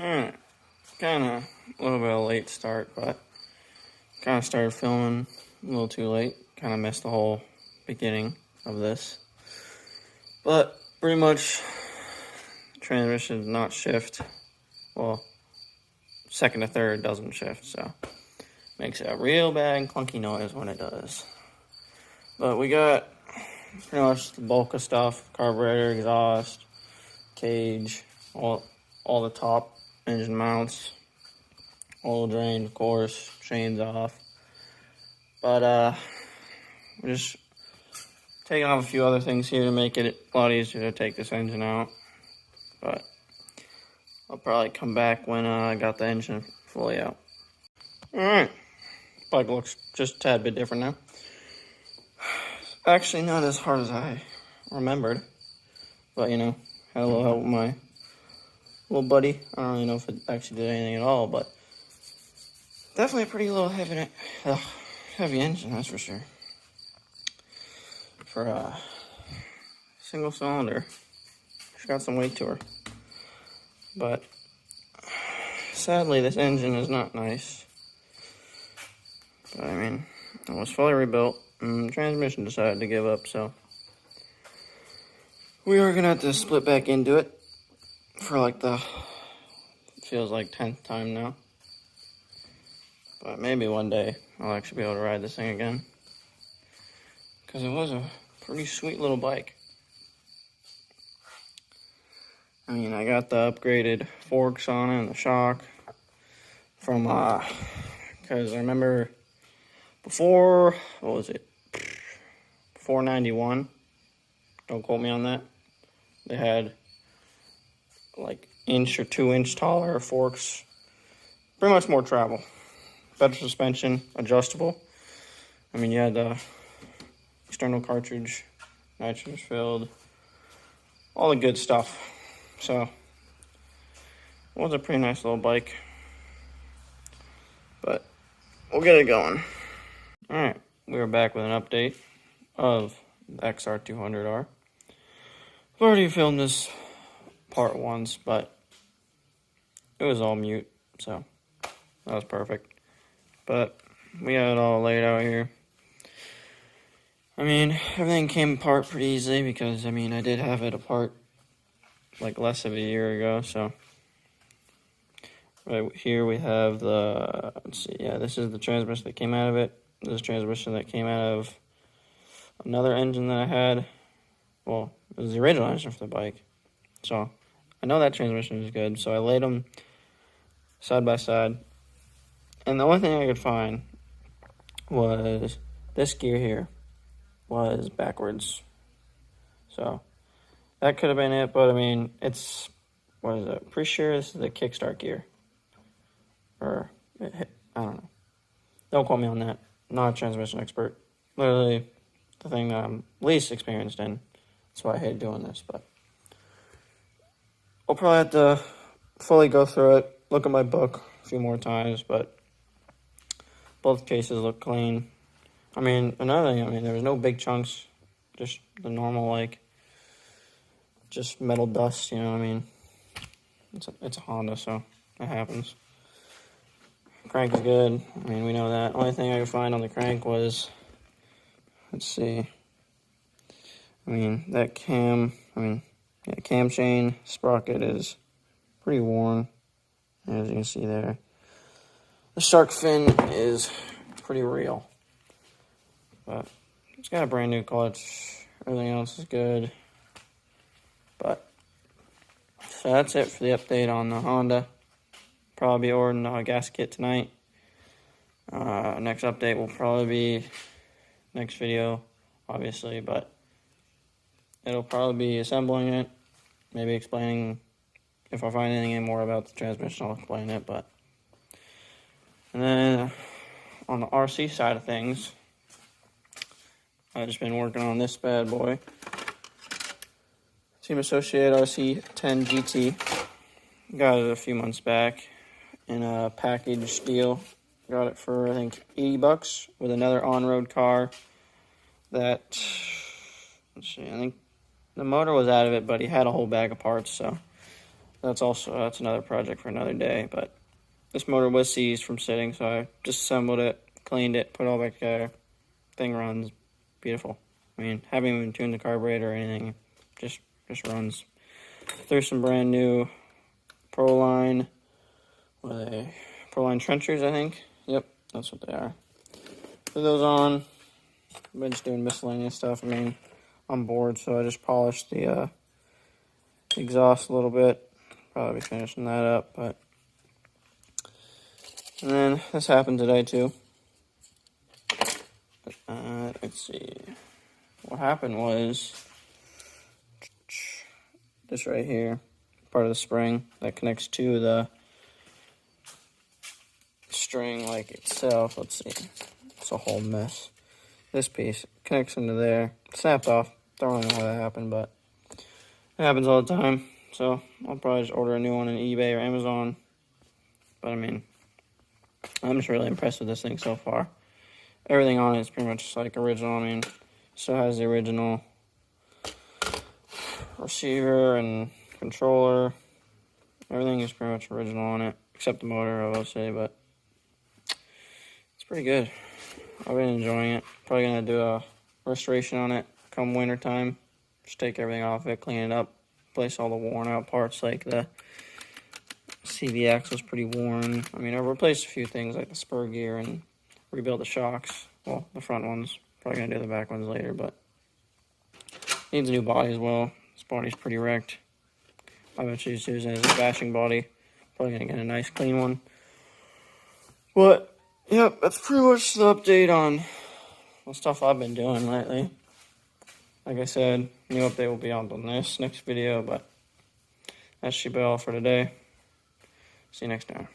Alright, kind of a little bit of a late start, but kind of started filming a little too late. Kind of missed the whole beginning of this. But pretty much, transmission does not shift. Well, second to third doesn't shift, so makes a real bad clunky noise when it does. But we got pretty much the bulk of stuff: carburetor, exhaust, cage, all the top engine mounts, oil drain, of course, chains off. But we're just taking off a few other things here to make it a lot easier to take this engine out. But I'll probably come back when I got the engine fully out. Alright, bike looks just a tad bit different now. Actually, not as hard as I remembered, but you know, had a little help with my little buddy. I don't really know if it actually did anything at all, but definitely a pretty little heavy engine, that's for sure. For a single cylinder, she's got some weight to her. But sadly, this engine is not nice. But I mean, it was fully rebuilt, and the transmission decided to give up, so we are gonna have to split back into it for like feels like 10th time now. But maybe one day I'll actually be able to ride this thing again, because it was a pretty sweet little bike. I mean, I got the upgraded forks on it and the shock from, because I remember before, what was it, 491, don't quote me on that, they had like inch or 2 inch taller forks, pretty much more travel, better suspension, adjustable. I mean, you had the external cartridge, nitrogen filled, all the good stuff. So, it was a pretty nice little bike, but we'll get it going. Alright, we are back with an update of the xr200r. I've already filmed this part once, but it was all mute, so that was perfect. But we got it all laid out here. I mean, everything came apart pretty easily because, I mean, I did have it apart like less of a year ago, so right here we have the, let's see, yeah, this is the transmission that came out of it. This transmission that came out of another engine that I had. Well, it was the original engine for the bike, so I know that transmission is good, so I laid them side by side, and the only thing I could find was this gear here was backwards, so that could have been it, but I mean, it's, what is it? Pretty sure this is the kickstart gear. Or, I don't know. Don't quote me on that. Not a transmission expert. Literally the thing that I'm least experienced in. That's why I hate doing this, but I'll probably have to fully go through it, look at my book a few more times, but both cases look clean. I mean, another thing, I mean, there was no big chunks, just the normal, like, just metal dust, you know what I mean? It's a Honda, so it happens. Crank is good. I mean, we know that. Only thing I could find on the crank was, let's see. I mean, that cam chain sprocket is pretty worn, as you can see there. The shark fin is pretty real, but it's got a brand new clutch. Everything else is good. But, so that's it for the update on the Honda. Probably be ordering a gas kit tonight. Next update will probably be next video, obviously, but it'll probably be assembling it, maybe explaining, if I find anything more about the transmission, I'll explain it, but, and then on the RC side of things, I've just been working on this bad boy. Team Associated RC10 GT. Got it a few months back in a package deal. Got it for, I think, $80 with another on-road car that, let's see, I think the motor was out of it, but he had a whole bag of parts, so that's another project for another day. But this motor was seized from sitting, so I just assembled it, cleaned it, put it all back together. Thing runs beautiful. I mean, haven't even tuned the carburetor or anything. Just runs. Threw some brand new Proline. What are they? Proline trenchers, I think. Yep, that's what they are. Put those on. I've been just doing miscellaneous stuff. I mean, I'm bored, so I just polished the exhaust a little bit. Probably be finishing that up, but. And then this happened today too. Let's see. What happened was this right here, part of the spring that connects to the string like itself. Let's see. It's a whole mess. This piece connects into there. Snapped off. Don't really know how that happened, but it happens all the time. So I'll probably just order a new one on eBay or Amazon. But I mean, I'm just really impressed with this thing so far. Everything on it is pretty much like original. I mean, still has the original receiver and controller. Everything is pretty much original on it, except the motor, I will say, but it's pretty good. I've been enjoying it. Probably going to do a restoration on it come winter time. Just take everything off it, clean it up, replace all the worn out parts, like the CV axle is pretty worn. I mean, I replaced a few things like the spur gear and rebuild the shocks. Well, the front ones. Probably going to do the back ones later, but needs a new body as well. This body's pretty wrecked. I bet she's using it as a bashing body. Probably going to get a nice clean one. But, yep, that's pretty much the update on the stuff I've been doing lately. Like I said, new update will be on the next video, but that should be all for today. See you next time.